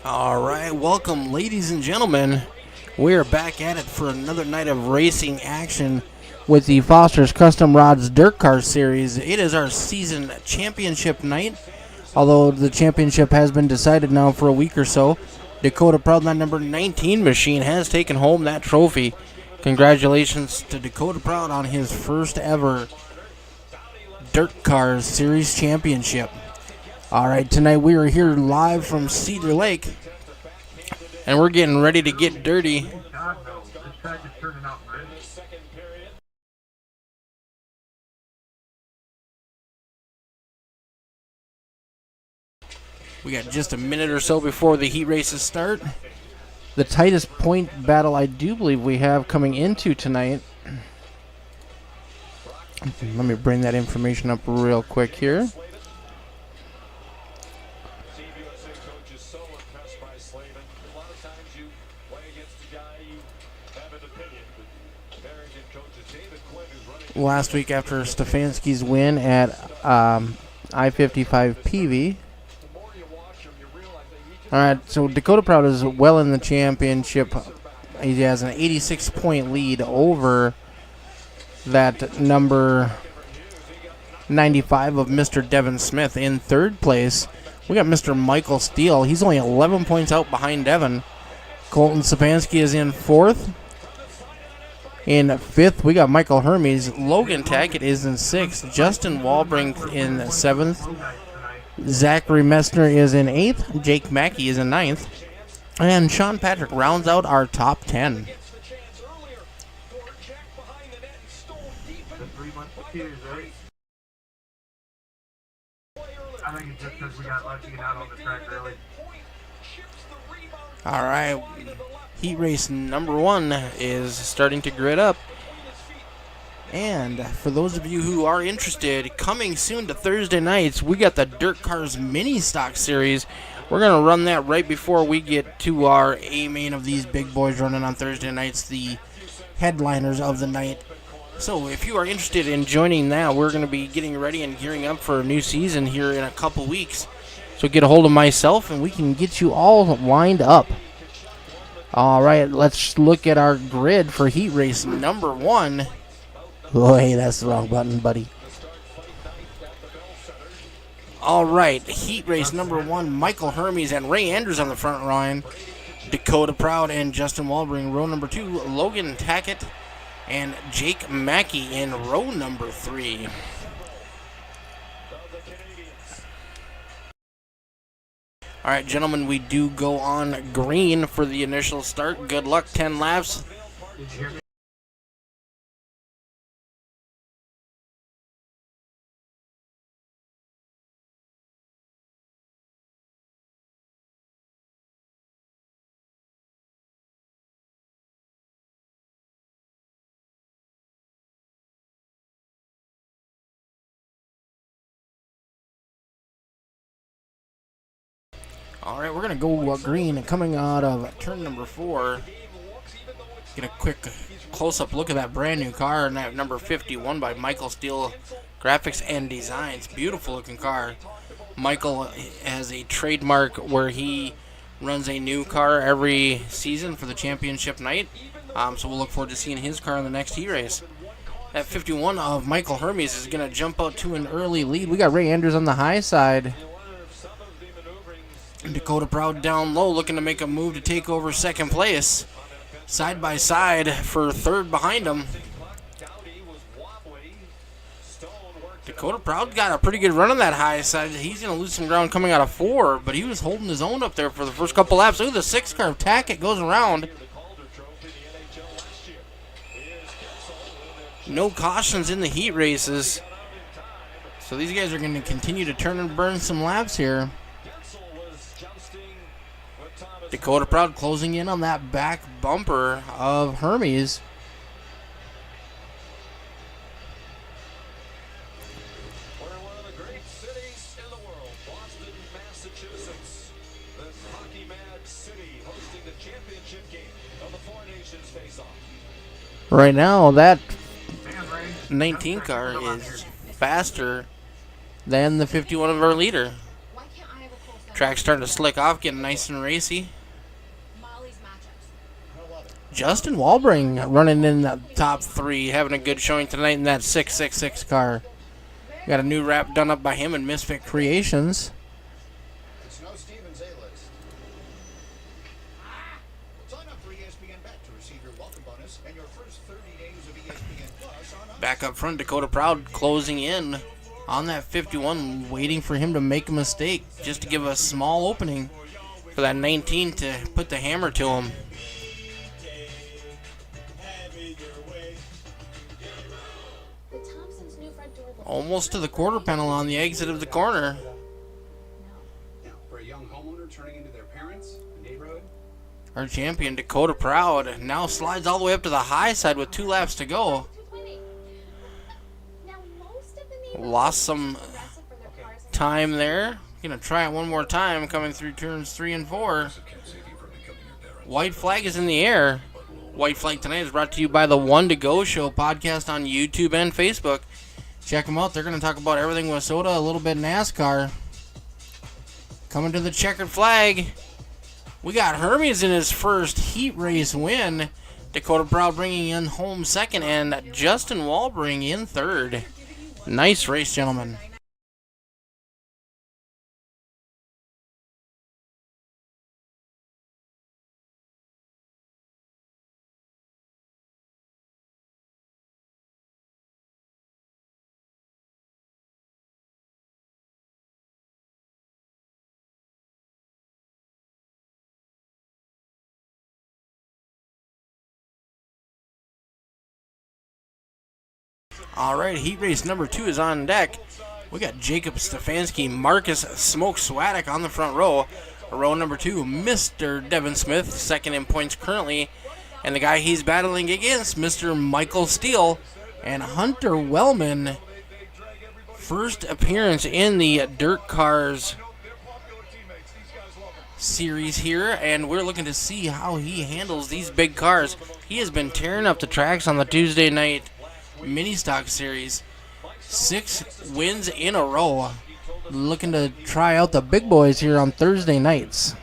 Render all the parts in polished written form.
All right, welcome, ladies and gentlemen. We're back at it for another night of racing action with the Foster's Custom Rods Dirtkars series. It is our season championship night, although the championship has been decided now for a week or so. Dakota Proud, that number 19 machine, has taken home that trophy. Congratulations to Dakota Proud on his first ever Dirtkars series championship. All right, tonight we are here live from Cedar Lake, and we're getting ready to get dirty. We got just a minute or so before the heat races start. The tightest point battle I do believe we have coming into tonight. Let me bring that information up real quick here. Last week after Stefanski's win at I-55 PV. Alright, so Dakota Proud is well in the championship. He has an 86-point lead over that number 95 of Mr. Devin Smith. In third place, we got Mr. Michael Steele. He's only 11 points out behind Devin. Colton Stefanski is in fourth. In fifth, we got Michael Hermes. Logan Tackett is in sixth. Justin Walbrink in seventh. Zachary Messner is in eighth. Jake Mackey is in ninth. And Sean Patrick rounds out our top 10. All right. Heat race number 1 is starting to grid up. And for those of you who are interested, coming soon to Thursday nights, we got the Dirtkars Mini Stock Series. We're going to run that right before we get to our A-main of these big boys running on Thursday nights, the headliners of the night. So if you are interested in joining that, we're going to be getting ready and gearing up for a new season here in a couple weeks. So get a hold of myself and we can get you all lined up. All right, let's look at our grid for heat race number 1. Oh, hey, that's the wrong button, buddy. All right, heat race number 1, Michael Hermes and Ray Andrews on the front line. Dakota Proud and Justin Walbring, row number 2. Logan Tackett and Jake Mackey in row number 3. All right, gentlemen, we do go on green for the initial start. Good luck, 10 laps. All right, we're going to go green coming out of turn number 4. Get a quick close-up look at that brand new car, and that number 51 by Michael Steele Graphics and Designs. Beautiful looking car. Michael has a trademark where he runs a new car every season for the championship night. So we'll look forward to seeing his car in the next heat race. That 51 of Michael Hermes is going to jump out to an early lead. We got Ray Andrews on the high side. Dakota Proud down low, looking to make a move to take over second place. Side by side for third behind him. Dakota Proud got a pretty good run on that high side. He's going to lose some ground coming out of 4, but he was holding his own up there for the first couple laps. Look at the 6 car. Tackett goes around. No cautions in the heat races. So these guys are going to continue to turn and burn some laps here. Dakota Proud closing in on that back bumper of Hermes. We're one of the great cities in the world, Boston, Massachusetts. This hockey-mad city hosting the championship game of the Four Nations face-off. Right now, that 19 car is faster than the 51 of our leader. Track's starting to slick off, getting nice and racy. Justin Walbring running in the top 3, having a good showing tonight in that 666 car. Got a new wrap done up by him and Misfit Creations. It's no Stevens A-list. Sign up for ESPN Bet to receive your welcome bonus and your first 30 days of ESPN Plus on Back up front, Dakota Proud closing in on that 51, waiting for him to make a mistake, just to give a small opening for that 19 to put the hammer to him. Almost to the quarter panel on the exit of the corner. Now, for a young homeowner turning into their parents, the neighborhood. Our champion, Dakota Proud, now slides all the way up to the high side with 2 laps to go. Lost some time there. Gonna try it one more time, coming through turns 3 and 4. White flag is in the air. White flag tonight is brought to you by the One to Go Show podcast on YouTube and Facebook. Check them out. They're going to talk about everything Wissota, a little bit NASCAR. Coming to the checkered flag, we got Hermes in his first heat race win. Dakota Proud bringing in home second, and Justin Walbring in third. Nice race, gentlemen. Alright, heat race number 2 is on deck. We got Jacob Stefanski, Marcus Smoke Swadek on the front row. Row number 2, Mr. Devin Smith, second in points currently. And the guy he's battling against, Mr. Michael Steele and Hunter Wellman. First appearance in the Dirtkars series here, and we're looking to see how he handles these big cars. He has been tearing up the tracks on the Tuesday night mini stock series. 6 wins in a row. Looking to try out the big boys here on Thursday nights.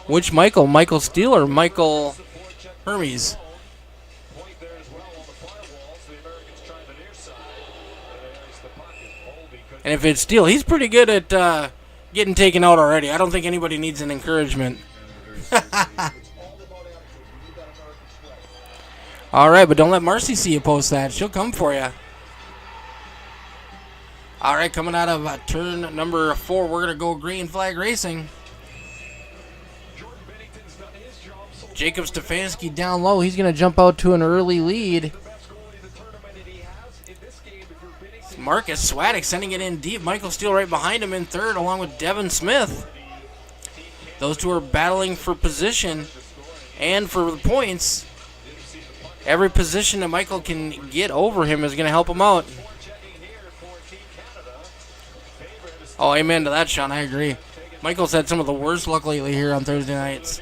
Which Michael? Michael Steele or Michael Hermes? And if it's Steele, he's pretty good at getting taken out already. I don't think anybody needs an encouragement. All right, but don't let Marcy see you post that. She'll come for you. All right, coming out of turn number 4, we're going to go green flag racing. Jacob Stefanski down low. He's going to jump out to an early lead. Marcus Swadek sending it in deep. Michael Steele right behind him in third, along with Devin Smith. Those two are battling for position and for the points. Every position that Michael can get over him is going to help him out. Oh, amen to that, Sean. I agree. Michael's had some of the worst luck lately here on Thursday nights.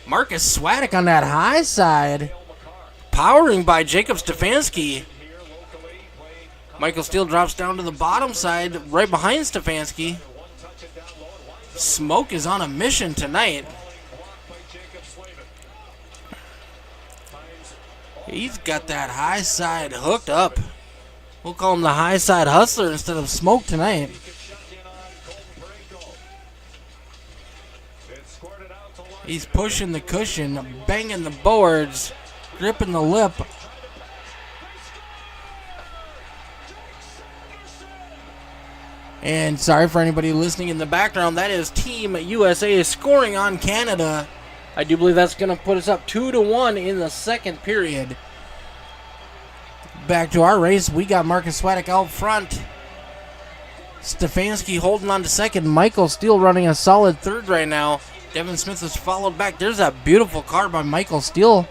Marcus Swadek on that high side. Powering by Jacob Stefanski. Michael Steele drops down to the bottom side, right behind Stefanski. Smoke is on a mission tonight. He's got that high side hooked up. We'll call him the high side hustler instead of Smoke tonight. He's pushing the cushion, banging the boards, gripping the lip. And sorry for anybody listening in the background, that is Team USA scoring on Canada. I do believe that's going to put us up 2-1 in the second period. Back to our race, we got Marcus Swadek out front. Stefanski holding on to second. Michael Steele running a solid third right now. Devin Smith is followed back. There's that beautiful car by Michael Steele.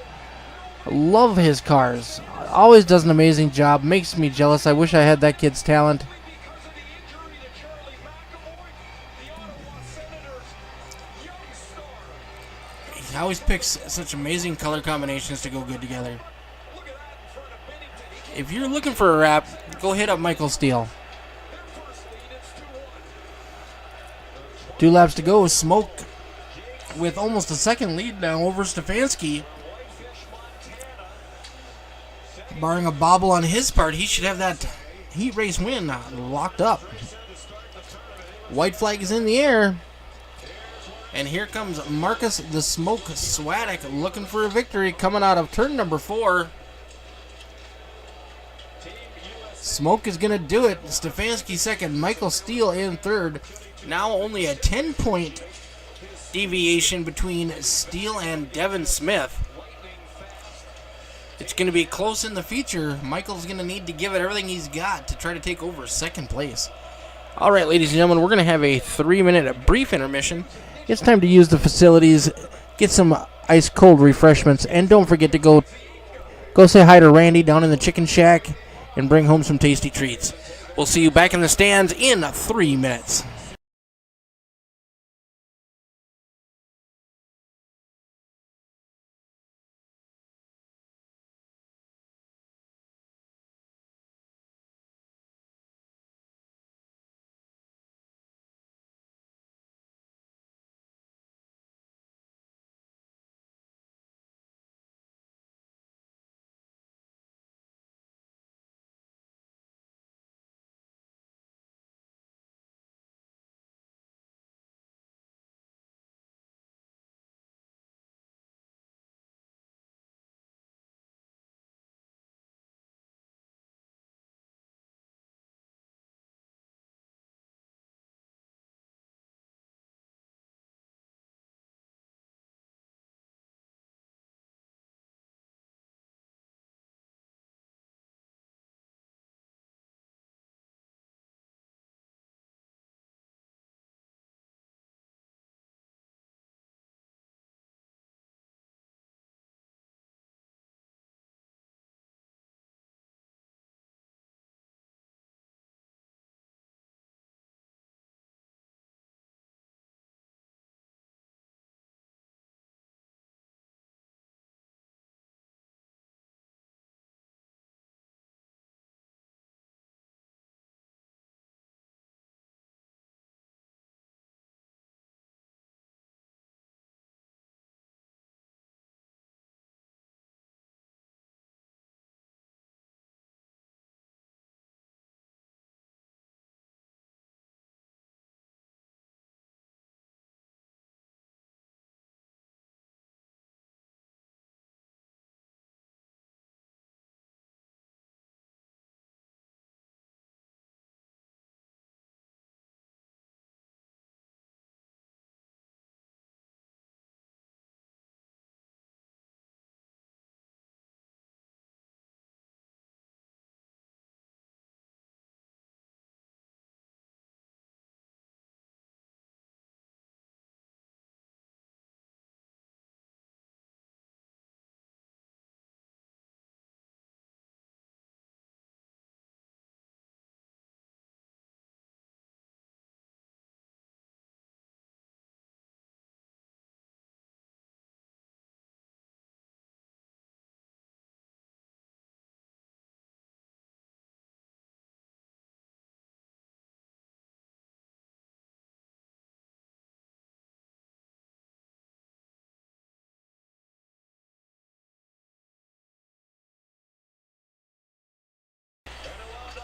I love his cars. Always does an amazing job. Makes me jealous. I wish I had that kid's talent. He always picks such amazing color combinations to go good together. If you're looking for a wrap, go hit up Michael Steele. 2 laps to go. Smoke with almost a second lead now over Stefanski. Barring a bobble on his part, he should have that heat race win locked up. White flag is in the air. And here comes Marcus the Smoke Swadek looking for a victory coming out of turn number 4. Smoke is going to do it. Stefanski second, Michael Steele in third. Now only a 10-point deviation between Steele and Devin Smith. It's going to be close in the feature. Michael's going to need to give it everything he's got to try to take over second place. All right, ladies and gentlemen, we're going to have a 3-minute brief intermission. It's time to use the facilities, get some ice-cold refreshments, and don't forget to go say hi to Randy down in the chicken shack and bring home some tasty treats. We'll see you back in the stands in 3 minutes.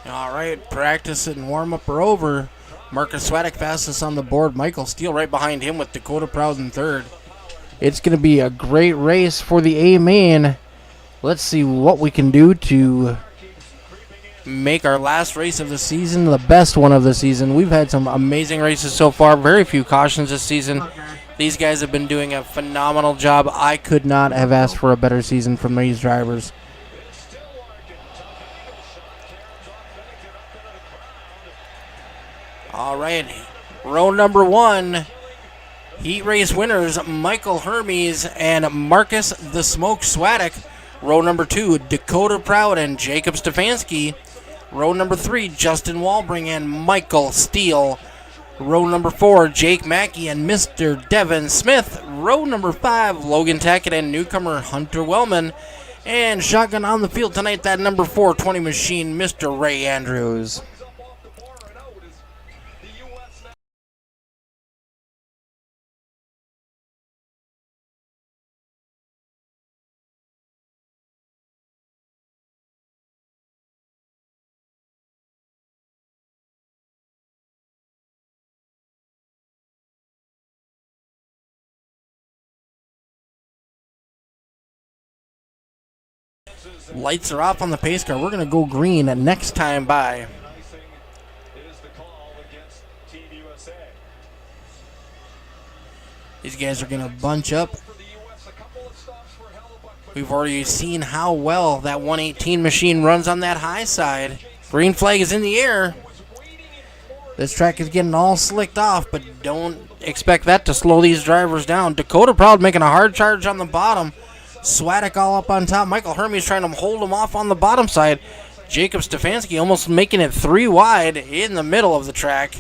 All right, practice and warm-up are over. Marcus Swadek fastest on the board. Michael Steele right behind him with Dakota Proud in third. It's going to be a great race for the A-main. Let's see what we can do to make our last race of the season the best one of the season. We've had some amazing races so far. Very few cautions this season. These guys have been doing a phenomenal job. I could not have asked for a better season from these drivers. All right, row number 1, heat race winners Michael Hermes and Marcus the Smoke Swadek. Row number 2, Dakota Proud and Jacob Stefanski. Row number 3, Justin Walbring and Michael Steele. Row number 4, Jake Mackey and Mr. Devin Smith. row number 5, Logan Tackett and newcomer Hunter Wellman. And shotgun on the field tonight, that number 420 machine, Mr. Ray Andrews. Lights are off on the pace car. We're going to go green next time by. These guys are going to bunch up. We've already seen how well that 118 machine runs on that high side. Green flag is in the air. This track is getting all slicked off, but don't expect that to slow these drivers down. Dakota Proud making a hard charge on the bottom. Swadek all up on top. Michael Hermes trying to hold him off on the bottom side. Jacob Stefanski almost making it 3 wide in the middle of the track.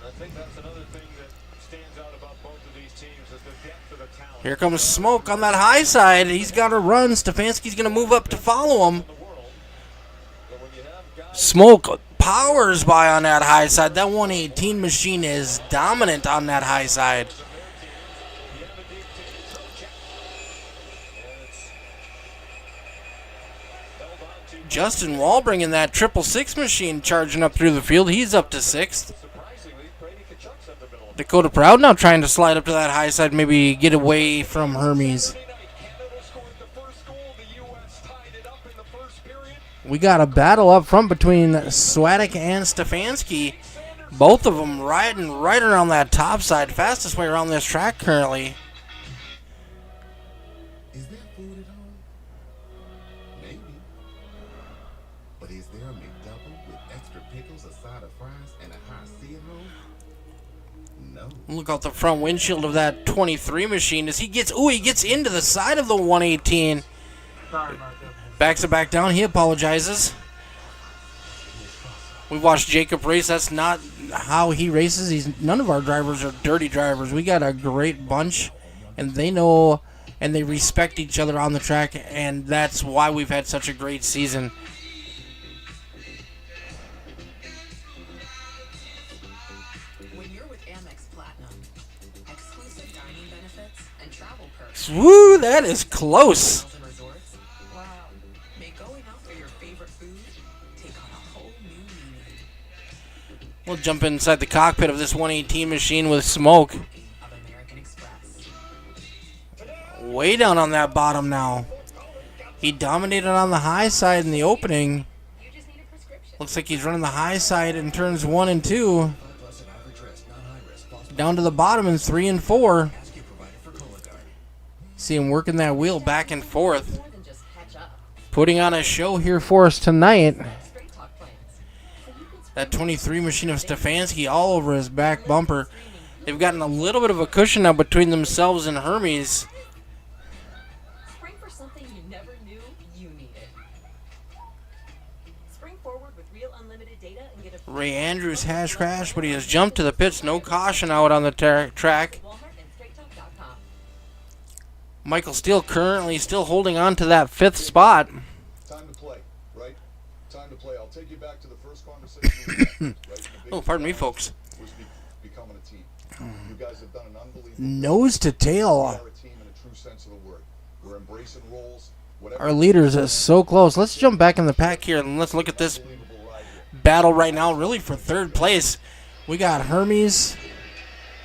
I think that's another thing that stands out about both of these teams is the depth of the talent. Here comes Smoke on that high side. He's got to run. Stefanski's going to move up to follow him. Smoke powers by on that high side. That 118 machine is dominant on that high side. Justin Wall bringing that 666 machine charging up through the field. He's up to 6th. Dakota Proud now trying to slide up to that high side, maybe get away from Hermes. We got a battle up front between Swadek and Stefanski. Both of them riding right around that top side. Fastest way around this track currently. Is there food at home? Maybe. But is there a McDouble with extra pickles, a side of fries, and a hot C at home? No. Look out the front windshield of that 23 machine as he gets into the side of the 118. Sorry about that. Backs it back down. He apologizes. We watched Jacob race. That's not how he races. None of our drivers are dirty drivers. We got a great bunch, and they know and they respect each other on the track, and that's why we've had such a great season. When you're with Amex Platinum, exclusive dining benefits and travel perks. Woo, that is close. And resorts, wow, make going out for your favorite food take on a whole new meaning. We'll jump inside the cockpit of this 118 machine with Smoke. Of American Express. Way down on that bottom now. He dominated on the high side in the opening. You just need a prescription. Looks like he's running the high side in turns 1 and 2. Down to the bottom in 3 and 4. See him working that wheel back and forth. More than just catch up. Putting on a show here for us tonight. Straight talk plans. So you can That 23 machine of Stefanski all over his back bumper. They've gotten a little bit of a cushion now between themselves and Hermes. spring for something you never knew you needed. Spring forward with real unlimited data and get a Ray Andrews has crashed, but he has jumped to the pits. No caution out on the track. Walmart and StraightTalk.com. Michael Steele currently still holding on to that 5th spot. Time to play, right? Time to play. I'll take you back to the first conversation we had, right? The Oh, biggest pardon me, challenge folks. was becoming a team. You guys have done an unbelievable Nose to We tail. are a team in a true sense of the word. We're embracing roles. Whatever Our leaders are so close. Let's jump back in the pack here and let's look at this unbelievable ride here. battle right now, really for 3rd place. We got Hermes,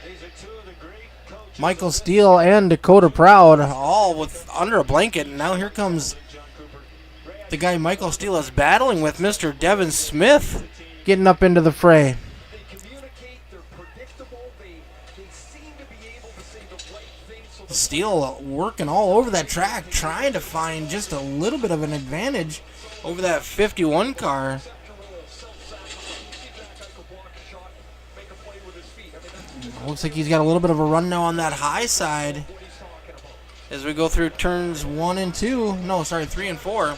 These are two of the great coaches. Michael Steele, and Dakota Proud, all with under a blanket. And now here comes John Cooper. the guy Michael Steele is battling with, Mr. Devin Smith, getting up into the fray. They communicate, they're predictable, they seem to be able to say the right things so the Steele working all over that track, trying to find just a little bit of an advantage over that 51 car. Looks like he's got a little bit of a run now on that high side as we go through turns 1 and 2. No, sorry, 3 and 4.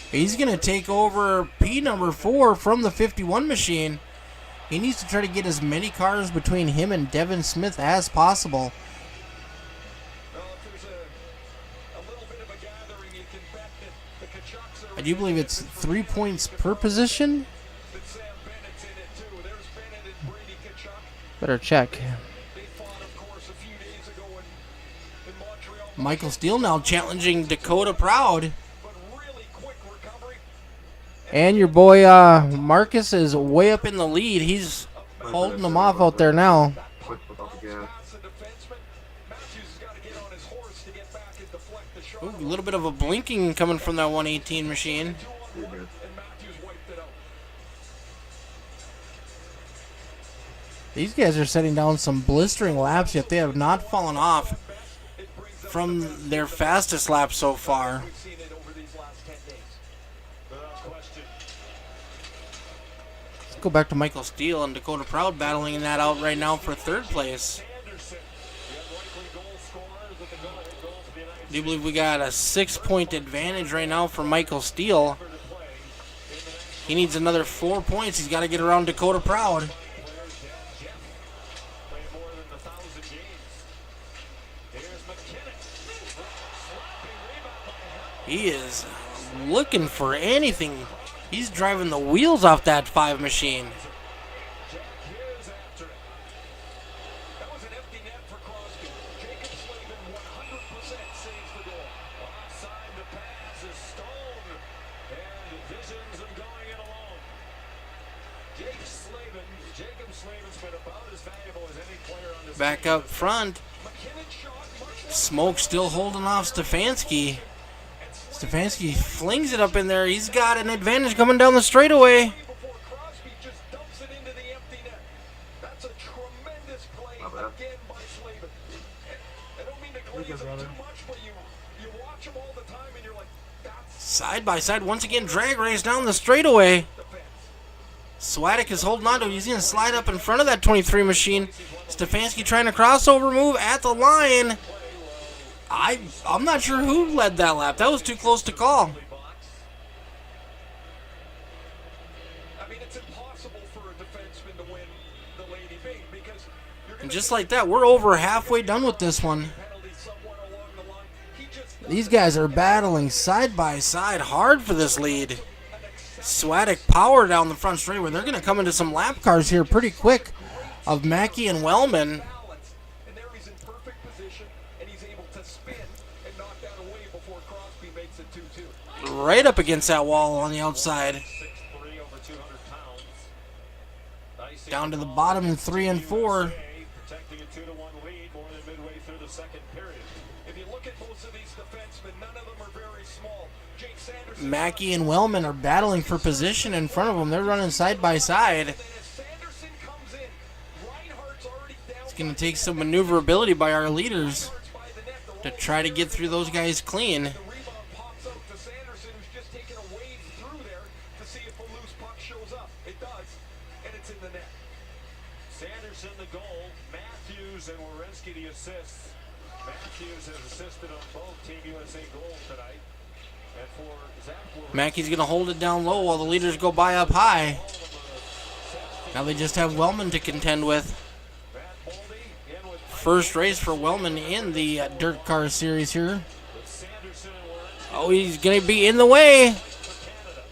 He's going to take over P number 4 from the 51 machine. He needs to try to get as many cars between him and Devin Smith as possible. I do believe it's 3 points per position. But Sam Bennett's in it too. There's Bennett and Brady Tkachuk. Better check. They fought, of course, a few days ago in Montreal. Michael Steele now challenging Dakota Proud. But really quick recovery. And your boy Marcus is way up in the lead. He's holding them off out there now. Past the defenseman. Matthews has got to get on his horse to get back and deflect the shot. Ooh, a little bit of a blinking coming from that 118 machine. And Matthews wiped it out. These guys are setting down some blistering laps, yet they have not fallen off from their fastest lap so far. We've seen it over these last 10 days. Without question. Let's go back to Michael Steele and Dakota Proud battling that out right now for third place. Anderson, the unlikely goal scorers with the go-ahead goal for the United I do believe we got a 6-point advantage right now for Michael Steele. States to play. He needs another 4 points. He's got to get around Dakota Proud. Jeff playing more than 1,000 games. Here's McKinnon. Slapping rebound by Hell. He is looking for anything. He's driving the wheels off that 5 machine. Jack Hughes after it. That was an empty net for Crosby. Jacob Slavin 100% saves the goal. Offside, the pass is Stone. And visions of going it alone. Jacob Slavin's been about as valuable as any player on this Back team. up front. McKinnon shot much Smoke still holding off Stefanski. Stefanski flings it up in there. He's got an advantage coming down the straightaway. before Crosby just dumps it into the empty net. That's a tremendous play again by Slavin. I don't mean to glaze him too much, but you watch him all the time and you're like, that's Side by side, once again, drag race down the straightaway. defense. Swadek is holding on to it. He's going to slide up in front of that 23 machine. Stefanski trying to crossover move at the line. I'm not sure who led that lap. That was too close to call. I mean, it's impossible for a defenseman to win the Lady B because you're going And to just like that, we're over halfway done with this one. penalty somewhere along the line. He just These guys are battling side by side hard for this lead. Swadek power down the front straightaway. They're going to come into some lap cars here pretty quick of Mackey and Wellman. balance. And there he's in perfect position and he's able to spin and knock that away before Crosby makes it 2-2. Right up against that wall on the outside. 6'3", over 200 pounds. Nice Down to the bottom in 3 and 4. protecting a 2-1 lead more than midway through the second period. If you look at most of these defensemen, none of them are very small. Jake Sanderson. Mackey and Wellman are battling for position in front of them. They're running side by side. And as Sanderson comes in, Reinhardt's already down. It's going to take some maneuverability by our leaders by the net. The to try to get through those guys clean. rebound pops out to Sanderson, who's just taking a wave through there to see if a loose puck shows up. It does, and it's in the net. Sanderson the goal, Matthews and Werenski the assists. Matthews has assisted on both Team USA goals tonight. And for Zach Werenski, Mackey's going to hold it down low while the leaders go by up high. Now they just have Wellman to contend with. Matt Boldy in with First race for Wellman in the Dirtkars series here. Sanderson and Werenski Oh, he's going to be in the way. for Canada.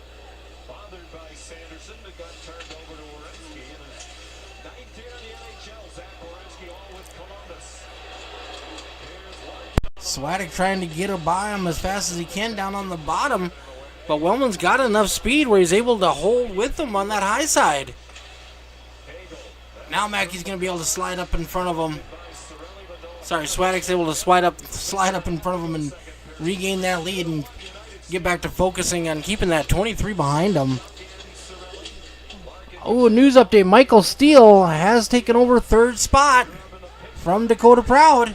Bothered by Sanderson, the gun turned over to Werenski. And his 9th year in the NHL, Zach Werenski all with Columbus. Here's Larkin. Swadek trying to get her by him as fast as he can down on the bottom. But Wellman's got enough speed where he's able to hold with him on that high side. Now Mackey's going to be able to slide up in front of him. Sorry, Swadek's able to slide up in front of him and regain that lead and get back to focusing on keeping that 23 behind him. Oh, a news update. Michael Steele has taken over third spot from Dakota Proud. A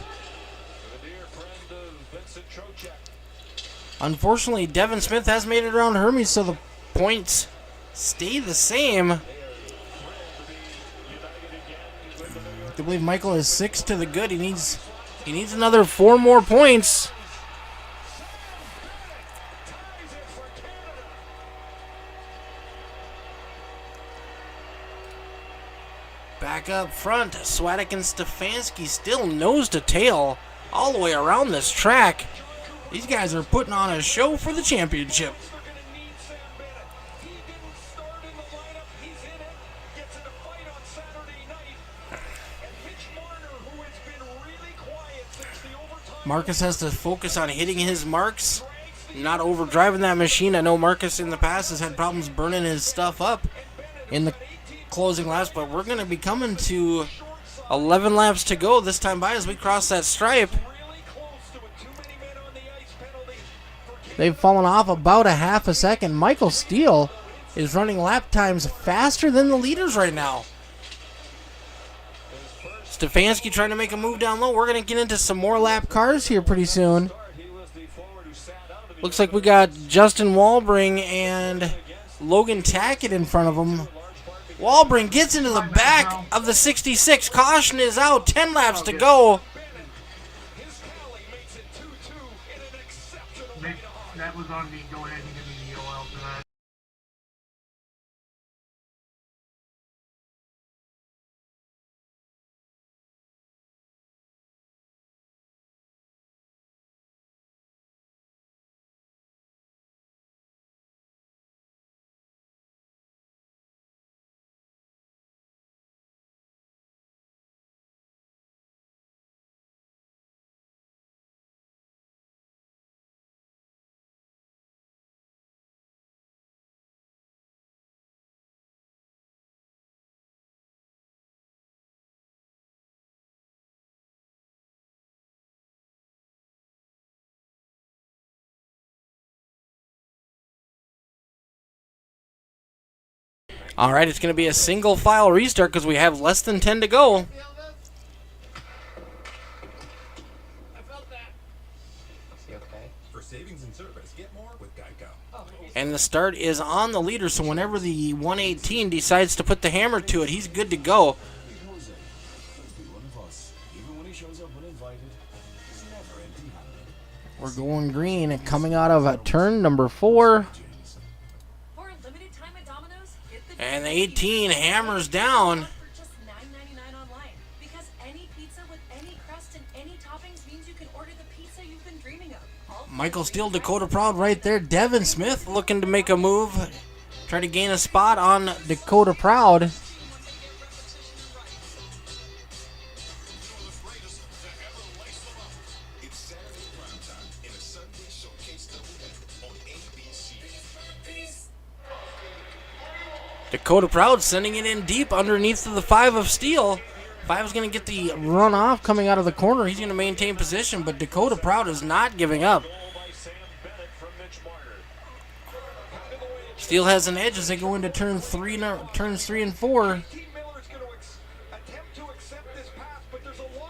dear friend of Vincent Trocheck. Unfortunately, Devin Smith has made it around Hermes, so the points stay the same. I believe Michael is 6 to the good. He needs another 4 more points. Back up front, Swadek and Stefanski still nose to tail all the way around this track. These guys are putting on a show for the championship. They're going to need Marcus has to focus on hitting his marks, not overdriving that machine. I know Marcus in the past has had problems burning his stuff up in the closing laps, but we're going to be coming to 11 laps to go this time by as we cross that stripe. They've fallen off about a half a second. Michael Steele is running lap times faster than the leaders right now. Stefanski trying to make a move down low. We're going to get into some more lap cars here pretty soon. Looks like we got Justin Walbring and Logan Tackett in front of him. Walbring gets into the back of the 66. Caution is out. 10 laps to go. That was on me. Go ahead and give me the OL for that. All right, it's going to be a single file restart because we have less than 10 to go. For savings and service, get more with Geico. And the start is on the leader, so whenever the 118 decides to put the hammer to it, he's good to go. We're going green and coming out of turn number 4. And the 18 hammers down. Michael Steele, Dakota Proud right there. Devin Smith looking to make a move. Try to gain a spot on Dakota Proud. Dakota Proud sending it in deep underneath the 5 of Steele. 5 is going to get the run off coming out of the corner. He's going to maintain position, but Dakota Proud is not giving up. Steele has an edge as they go into turns 3 and 4.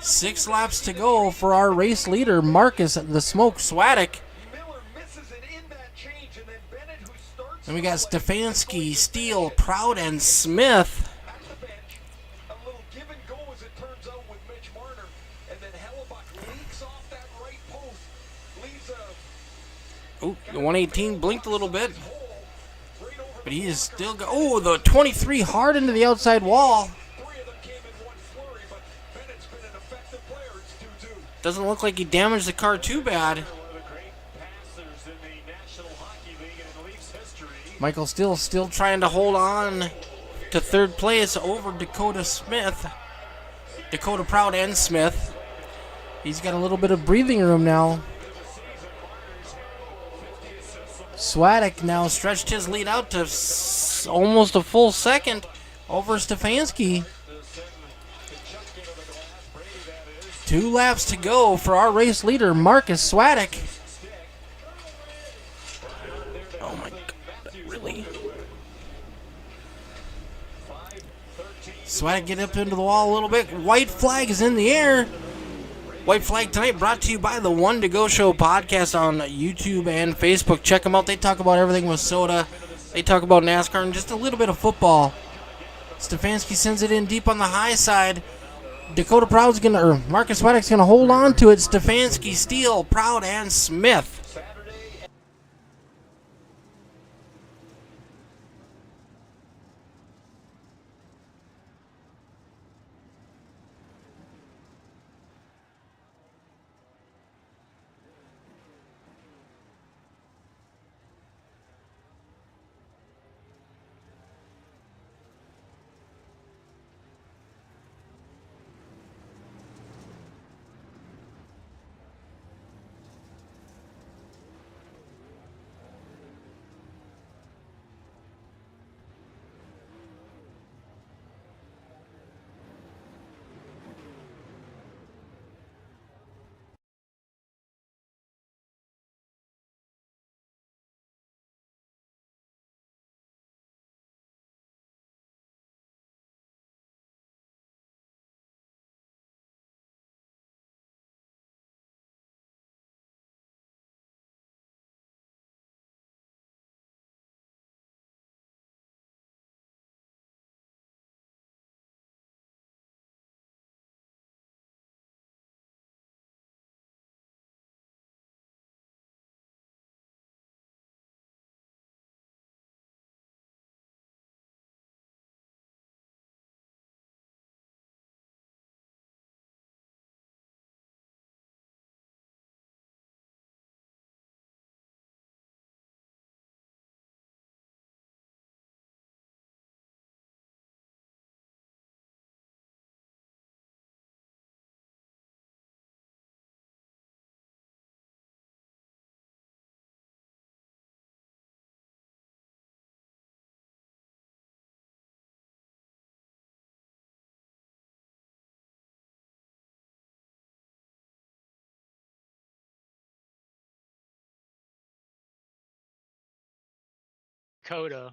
6 laps to go for our race leader, Marcus the Smoke Swadek. Then we got Stefanski, Steele, Proud, and Smith. Oh, the 118 blinked a little bit. But he is still oh, the 23 hard into the outside wall. Doesn't look like he damaged the car too bad. Michael Steele still trying to hold on to third place over Dakota Proud and Smith. He's got a little bit of breathing room now. Swadek now stretched his lead out to almost a full second over Stefanski. 2 laps to go for our race leader, Marcus Swadek. Oh my God, really? Swadek get up into the wall a little bit. White flag is in the air. White Flag tonight brought to you by the One to Go Show podcast on YouTube and Facebook. Check them out. They talk about everything with soda. They talk about NASCAR and just a little bit of football. Stefanski sends it in deep on the high side. Dakota Proud's going to, or Marcus Swadek's going to hold on to it. Stefanski, Steele, Proud, and Smith. Dakota.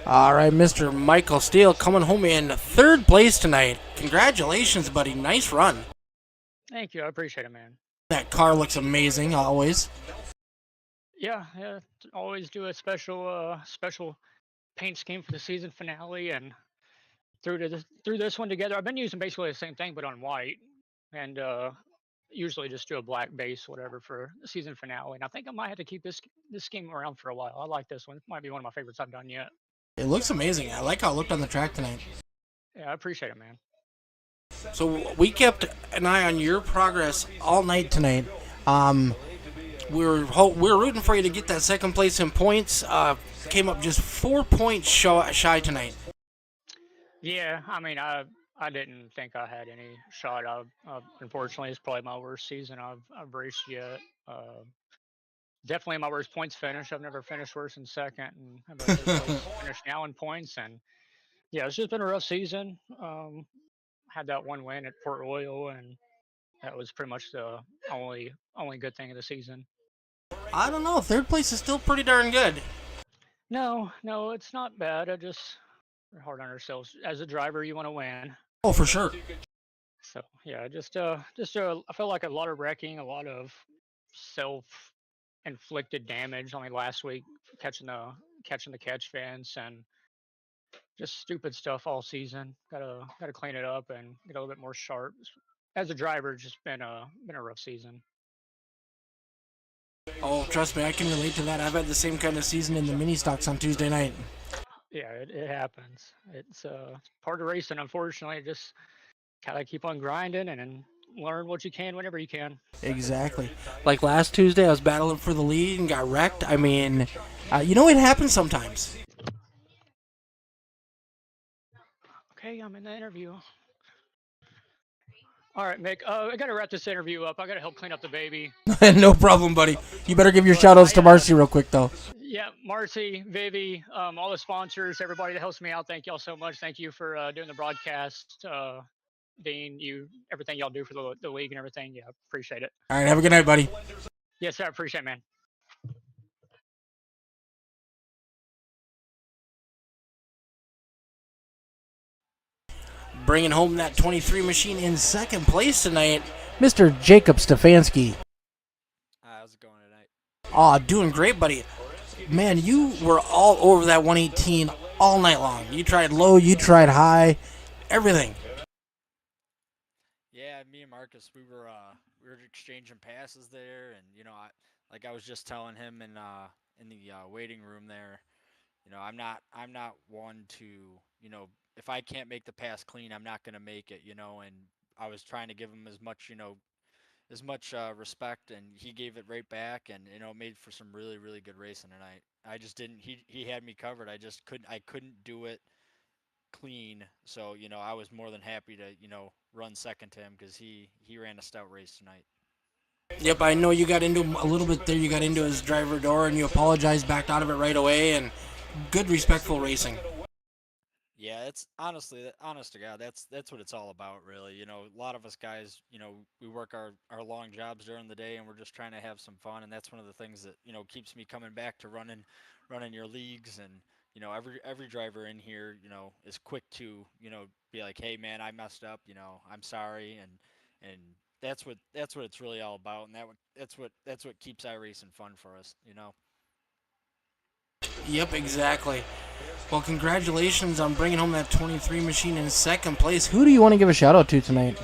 All right, Mr. Michael Steele coming home in third place tonight. Congratulations, buddy. Nice run. Thank you. I appreciate it, man. That car looks amazing, always. Yeah, yeah. Always do a special paint scheme for the season finale, and threw this one together. I've been using basically the same thing, but on white, and usually just do a black base, whatever, for the season finale. And I think I might have to keep this scheme around for a while. I like this one. It might be one of my favorites I've done yet. It looks amazing. I like how it looked on the track tonight. Yeah, I appreciate it, man. So we kept an eye on your progress all night tonight. We were rooting for you to get that second place in points. Came up just 4 points shy tonight. Yeah, I mean, I didn't think I had any shot. Unfortunately, it's probably my worst season I've raced yet. Definitely my worst points finish. I've never finished worse than second, and I'm a third place finish now in points. And yeah, it's just been a rough season. Had that one win at Port Royal, and that was pretty much the only good thing of the season. I don't know. Third place is still pretty darn good. No, it's not bad. We're hard on ourselves. As a driver, you want to win. Oh, for sure. So yeah, I felt like a lot of wrecking, a lot of self-inflicted damage. Only last week catching the catch fence and just stupid stuff all season. Gotta clean it up and get a little bit more sharp. As a driver, it's just been a rough season. Oh, trust me, I can relate to that. I've had the same kind of season in the mini stocks on Tuesday night. Yeah, it happens. It's part of racing. Unfortunately, just gotta keep on grinding and learn what you can whenever you can. Exactly. Like last Tuesday, I was battling for the lead and got wrecked. I mean, it happens sometimes. Okay, I'm in the interview. All right, Mick. I gotta wrap this interview up. I gotta help clean up the baby. No problem, buddy. You better give your shout-outs to Marcy real quick, though. Yeah, Marcy, Vivi, all the sponsors, everybody that helps me out. Thank y'all so much. Thank you for doing the broadcast. Dean, everything y'all do for the league and everything. Yeah, appreciate it. All right, have a good night, buddy. Yes, sir. I appreciate it, man. Bringing home that 23 machine in second place tonight, Mr. Jacob Stefanski. How's it going tonight? Aw, doing great, buddy. Man, you were all over that 118 all night long. You tried low, you tried high, everything. Yeah, me and Marcus, we were exchanging passes there, and I was just telling him in the waiting room there, I'm not one to, if I can't make the pass clean, I'm not gonna make it, and I was trying to give him as much respect, and he gave it right back, and made for some really, really good racing tonight. I just didn't. He had me covered. I couldn't do it clean. So I was more than happy to run second to him because he ran a stout race tonight. Yep, I know you got into him a little bit there. You got into his driver door, and you apologized, backed out of it right away, and good, respectful racing. Yeah, it's honest to God, that's what it's all about, really. A lot of us guys, we work our long jobs during the day, and we're just trying to have some fun, and that's one of the things that keeps me coming back to running your leagues. And every driver in here, is quick to be like, hey man, I messed up, I'm sorry, and that's what it's really all about, and that's what keeps iRacing fun for us. Yep, exactly. Well, congratulations on bringing home that 23 machine in second place. Who do you want to give a shout out to tonight?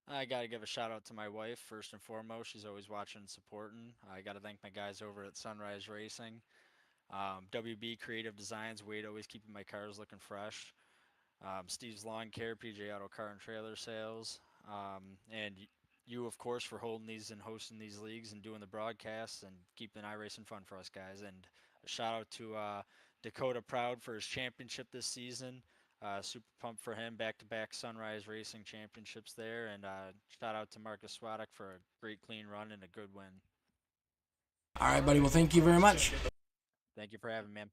I got to give a shout out to my wife first and foremost. She's always watching and supporting. I got to thank my guys over at Sunrise Racing. WB Creative Designs, Wade always keeping my cars looking fresh. Steve's Lawn Care, PJ Auto Car and Trailer Sales. And you, of course, for holding these and hosting these leagues and doing the broadcasts and keeping iRacing fun for us guys. And a shout out to Dakota Proud for his championship this season. Super pumped for him, back-to-back Sunrise Racing championships there. And shout out to Marcus Swadek for a great clean run and a good win. All right, buddy. Well, thank you very much. Thank you for having me, man.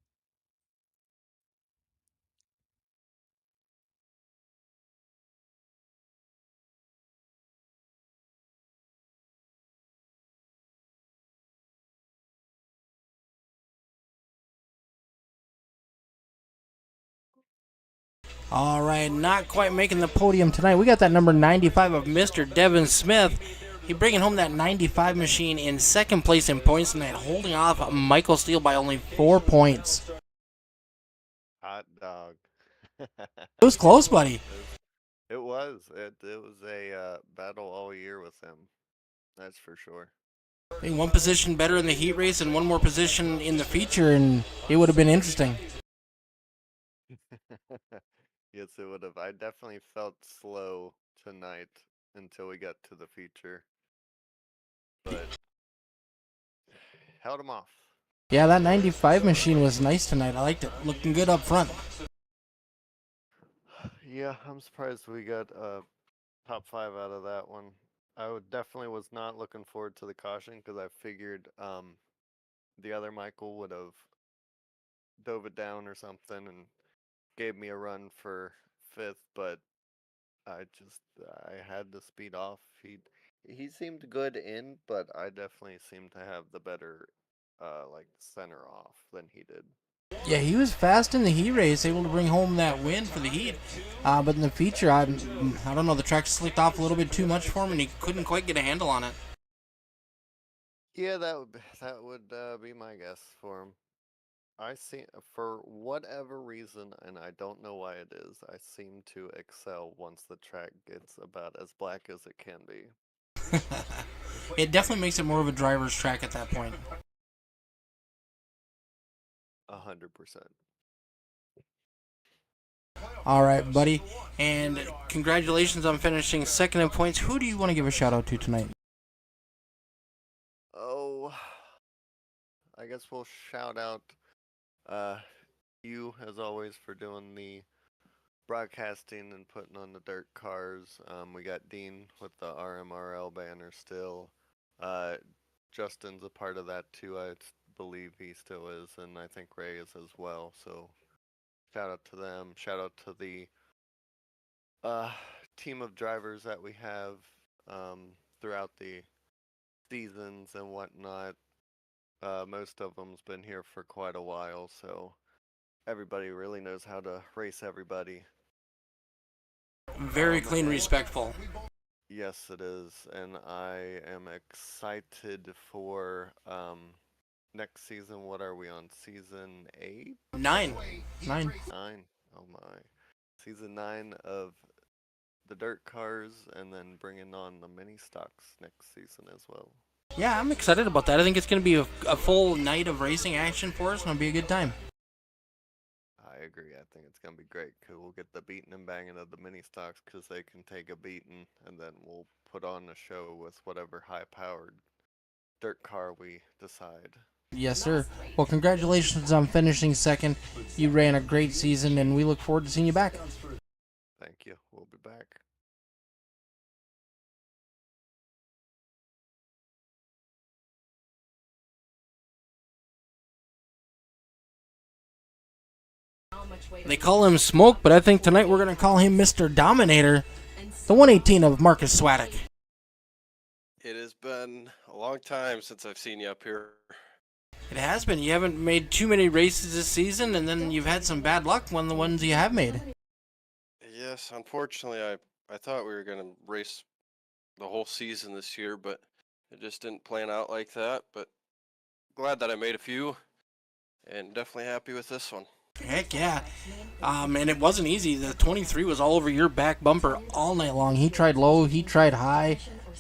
All right, not quite making the podium tonight. We got that number 95 of Mr. Devin Smith. He bringing home that 95 machine in second place in points tonight, holding off Michael Steele by only 4 points. Hot dog. It was close, buddy. It was. It was a battle all year with him. That's for sure. Being one position better in the heat race and one more position in the feature, and it would have been interesting. Yes, it would have. I definitely felt slow tonight until we got to the feature, but held him off. Yeah, that 95 machine was nice tonight. I liked it. Looking good up front. Yeah, I'm surprised we got top 5 out of that one. Definitely was not looking forward to the caution because I figured the other Michael would have dove it down or something and gave me a run for 5th, but I had to speed off. He seemed good in, but I definitely seemed to have the better like center off than he did. Yeah, he was fast in the heat race, able to bring home that win for the heat. But in the feature, I don't know, the track slicked off a little bit too much for him, and he couldn't quite get a handle on it. Yeah, that would be my guess for him. I see for whatever reason, and I don't know why it is. I seem to excel once the track gets about as black as it can be. It definitely makes it more of a driver's track at that point. 100%. All right, buddy. And congratulations on finishing second in points. Who do you want to give a shout out to tonight? Oh, I guess we'll shout out you as always for doing the broadcasting and putting on the Dirtkars. We got Dean with the RMRL banner still. Justin's a part of that too. I believe he still is, and I think Ray is as well. So shout out to them. Shout out to the team of drivers that we have throughout the seasons and whatnot. Most of them's been here for quite a while, so everybody really knows how to race everybody. Very clean, respectful. Yes, it is, and I am excited for next season. What are we on? Season 8? 9. 9. 9. Oh my. Season 9 of the Dirtkars, and then bringing on the mini stocks next season as well. Yeah, I'm excited about that. I think it's going to be a full night of racing action for us, and it'll be a good time. I agree. I think it's going to be great because we'll get the beating and banging of the mini stocks because they can take a beating, and then we'll put on a show with whatever high-powered dirt car we decide. Yes, sir. Well, congratulations on finishing second. You ran a great season, and we look forward to seeing you back. Thank you. We'll be back. They call him Smoke, but I think tonight we're going to call him Mr. Dominator, the 118 of Marcus Swadek. It has been a long time since I've seen you up here. It has been. You haven't made too many races this season, and then you've had some bad luck on the ones you have made. Yes, unfortunately, I thought we were going to race the whole season this year, but it just didn't plan out like that. But glad that I made a few, and definitely happy with this one. Heck yeah. And it wasn't easy. The 23 was all over your back bumper all night long. He tried low, he tried high,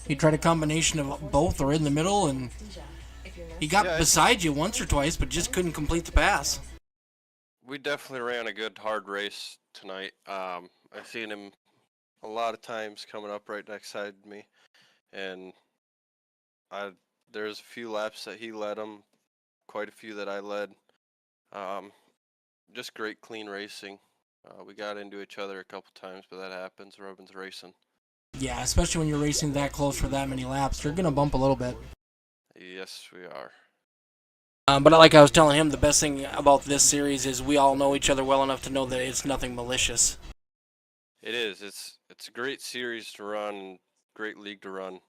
he tried a combination of both or in the middle, and he got beside you once or twice, but just couldn't complete the pass. We definitely ran a good, hard race tonight. I've seen him a lot of times coming up right next side of me, and there's a few laps that he led him, quite a few that I led. Just great, clean racing. We got into each other a couple times, but that happens. Robin's racing. Yeah, especially when you're racing that close for that many laps. You're going to bump a little bit. Yes, we are. But like I was telling him, the best thing about this series is we all know each other well enough to know that it's nothing malicious. It is. It's a great series to run, great league to run.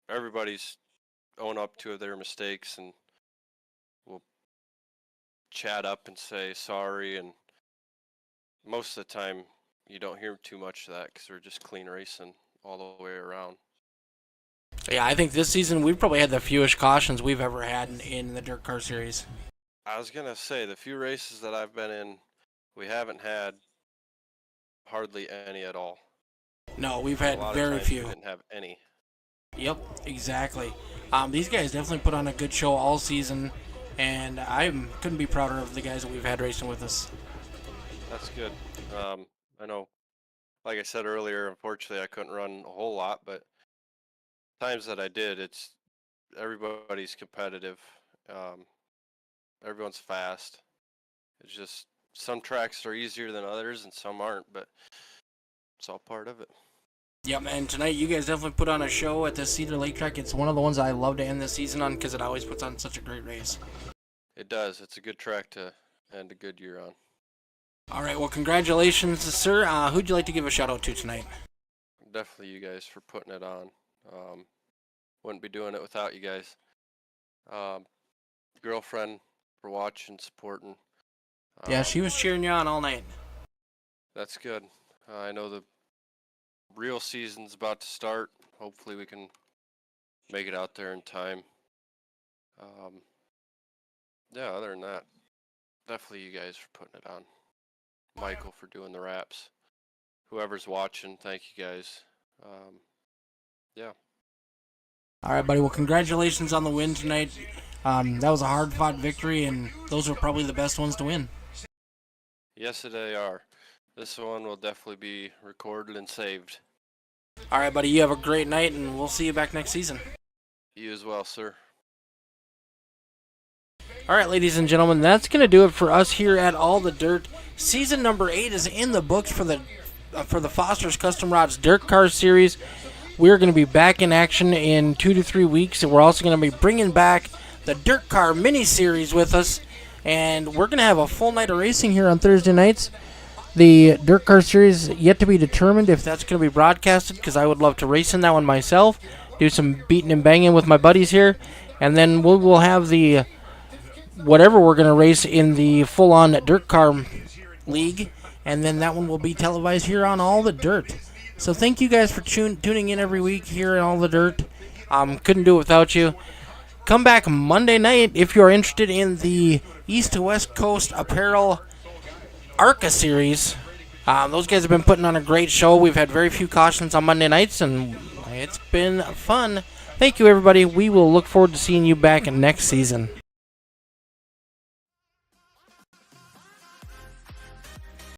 Everybody's own up to their mistakes, and we'll chat up and say sorry, and most of the time you don't hear too much of that because we're just clean racing all the way around. Yeah, I think this season we've probably had the fewest cautions we've ever had in the Dirt Car Series. I was gonna say the few races that I've been in, we haven't had hardly any at all. No, we've A had lot of very times few. We didn't have any. Yep, exactly. These guys definitely put on a good show all season, and I couldn't be prouder of the guys that we've had racing with us. That's good. I know, like I said earlier, unfortunately I couldn't run a whole lot, but times that I did, it's everybody's competitive. Everyone's fast. It's just some tracks are easier than others and some aren't, but it's all part of it. Yep, and tonight you guys definitely put on a show at the Cedar Lake track. It's one of the ones I love to end the season on because it always puts on such a great race. It does. It's a good track to end a good year on. All right, well, congratulations, sir. Who'd you like to give a shout out to tonight? Definitely you guys for putting it on. Wouldn't be doing it without you guys. Girlfriend for watching, supporting. Yeah, she was cheering you on all night. That's good. I know the real season's about to start. Hopefully we can make it out there in time. Yeah, other than that, definitely you guys for putting it on. Michael for doing the wraps. Whoever's watching, thank you guys. Yeah. All right, buddy. Well, congratulations on the win tonight. That was a hard-fought victory, and those were probably the best ones to win. Yes, they are. This one will definitely be recorded and saved. All right, buddy. You have a great night, and we'll see you back next season. You as well, sir. All right, ladies and gentlemen, that's going to do it for us here at All the Dirt. Season number 8 is in the books for the Foster's Custom Rods Dirt Car Series. We're going to be back in action in 2 to 3 weeks, and we're also going to be bringing back the Dirt Car Mini Series with us, and we're going to have a full night of racing here on Thursday nights. The Dirt Car Series yet to be determined if that's going to be broadcasted, because I would love to race in that one myself, do some beating and banging with my buddies here, and then we'll have the whatever we're going to race in the full-on Dirt Car League, and then that one will be televised here on All the Dirt. So thank you guys for tuning in every week here at All the Dirt. Couldn't do it without you. Come back Monday night if you're interested in the East to West Coast Apparel ARCA Series. Those guys have been putting on a great show. We've had very few cautions on Monday nights, and it's been fun. Thank you, everybody. We will look forward to seeing you back next season.